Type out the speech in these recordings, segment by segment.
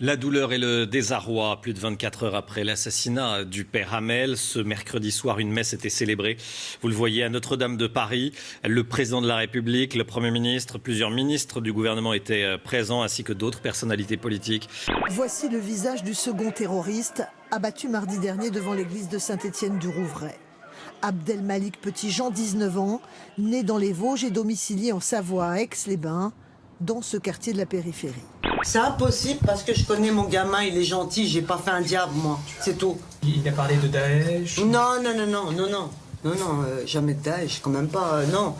La douleur et le désarroi, plus de 24 heures après l'assassinat du père Hamel. Ce mercredi soir, une messe était célébrée. Vous le voyez à Notre-Dame de Paris. Le président de la République, le Premier ministre, plusieurs ministres du gouvernement étaient présents, ainsi que d'autres personnalités politiques. Voici le visage du second terroriste, abattu mardi dernier devant l'église de Saint-Étienne-du-Rouvray. Abdelmalik Petitjean, 19 ans, né dans les Vosges et domicilié en Savoie, à Aix-les-Bains, dans ce quartier de la périphérie. C'est impossible parce que je connais mon gamin, il est gentil, j'ai pas fait un diable moi, c'est tout. Il a parlé de Daesh? Non, jamais de Daesh, quand même pas, non.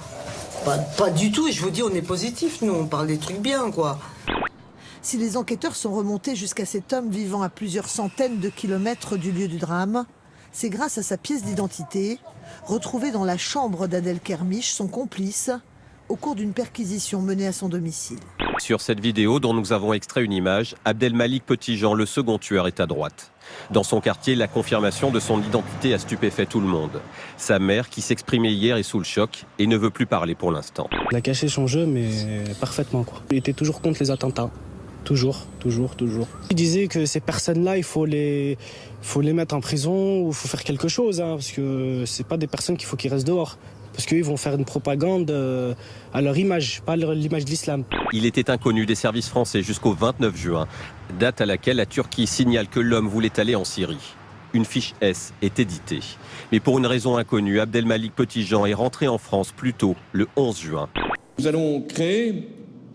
Pas du tout, et je vous dis, on est positif, nous, on parle des trucs bien, quoi. Si les enquêteurs sont remontés jusqu'à cet homme vivant à plusieurs centaines de kilomètres du lieu du drame, c'est grâce à sa pièce d'identité, retrouvée dans la chambre d'Adel Kermiche, son complice, au cours d'une perquisition menée à son domicile. Sur cette vidéo dont nous avons extrait une image, Abdelmalik Petitjean, le second tueur, est à droite. Dans son quartier, la confirmation de son identité a stupéfait tout le monde. Sa mère, qui s'exprimait hier, est sous le choc et ne veut plus parler pour l'instant. Il a caché son jeu, mais parfaitement, quoi. Il était toujours contre les attentats. Toujours. Il disait que ces personnes-là, il faut les mettre en prison ou il faut faire quelque chose, hein, parce que c'est pas des personnes qu'il faut qu'ils restent dehors. Parce qu'ils vont faire une propagande à leur image, pas à l'image de l'islam. Il était inconnu des services français jusqu'au 29 juin, date à laquelle la Turquie signale que l'homme voulait aller en Syrie. Une fiche S est éditée. Mais pour une raison inconnue, Abdelmalik Petitjean est rentré en France plus tôt, le 11 juin. Nous allons créer,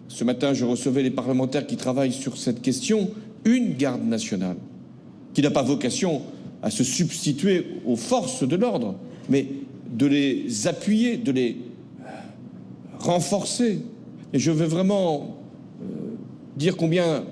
ce matin je recevais les parlementaires qui travaillent sur cette question, une garde nationale, qui n'a pas vocation à se substituer aux forces de l'ordre, mais de les appuyer, de les renforcer. Et je veux vraiment dire combien...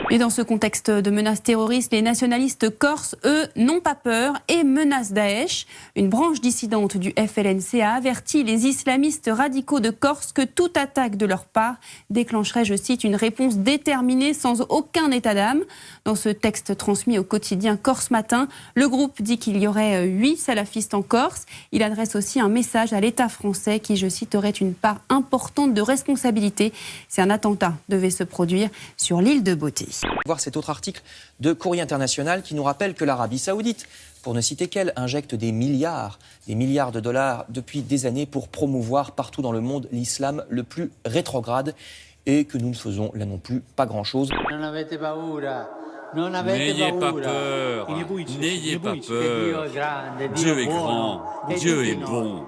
Et dans ce contexte de menaces terroristes, les nationalistes corses, eux, n'ont pas peur et menacent Daesh. Une branche dissidente du FLNC a averti les islamistes radicaux de Corse que toute attaque de leur part déclencherait, je cite, une réponse déterminée sans aucun état d'âme. Dans ce texte transmis au quotidien Corse Matin, le groupe dit qu'il y aurait 8 salafistes en Corse. Il adresse aussi un message à l'État français qui, je cite, aurait une part importante de responsabilité si un attentat devait se produire sur l'île de Beauté. Voir cet autre article de Courrier International qui nous rappelle que l'Arabie Saoudite, pour ne citer qu'elle, injecte des milliards de dollars depuis des années pour promouvoir partout dans le monde l'islam le plus rétrograde et que nous ne faisons là non plus pas grand-chose. N'ayez pas peur, n'ayez pas peur. Dieu est grand, Dieu est bon.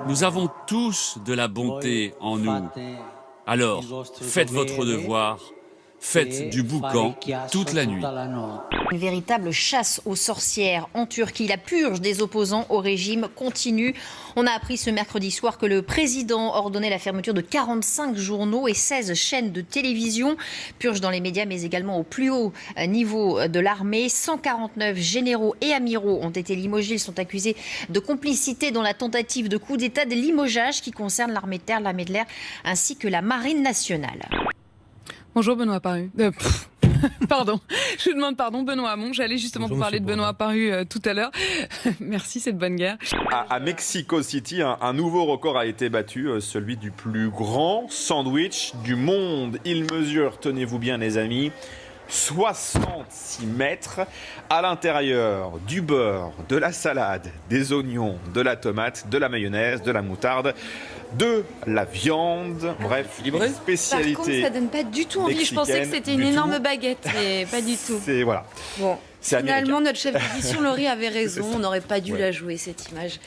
Nous avons tous de la bonté en nous. Alors, faites votre devoir. Faites du boucan toute la nuit. Une véritable chasse aux sorcières en Turquie. La purge des opposants au régime continue. On a appris ce mercredi soir que le président ordonnait la fermeture de 45 journaux et 16 chaînes de télévision. Purge dans les médias, mais également au plus haut niveau de l'armée. 149 généraux et amiraux ont été limogés. Ils sont accusés de complicité dans la tentative de coup d'État, des limogeages qui concernent l'armée de terre, l'armée de l'air ainsi que la marine nationale. Bonjour Benoît Paru. Pardon, je vous demande pardon Benoît Hamon. J'allais justement vous parler de Benoît Paru tout à l'heure. Merci, c'est de bonne guerre. À Mexico City, un nouveau record a été battu, celui du plus grand sandwich du monde. Il mesure, tenez-vous bien les amis, 66 mètres. À l'intérieur, du beurre, de la salade, des oignons, de la tomate, de la mayonnaise, de la moutarde, de la viande, bref, une spécialité. Par contre, ça donne pas du tout envie. Je pensais que c'était une énorme baguette, mais pas du tout. C'est voilà. Bon, finalement, américain. notre chef d'édition Laurie avait raison. On n'aurait pas dû la jouer cette image.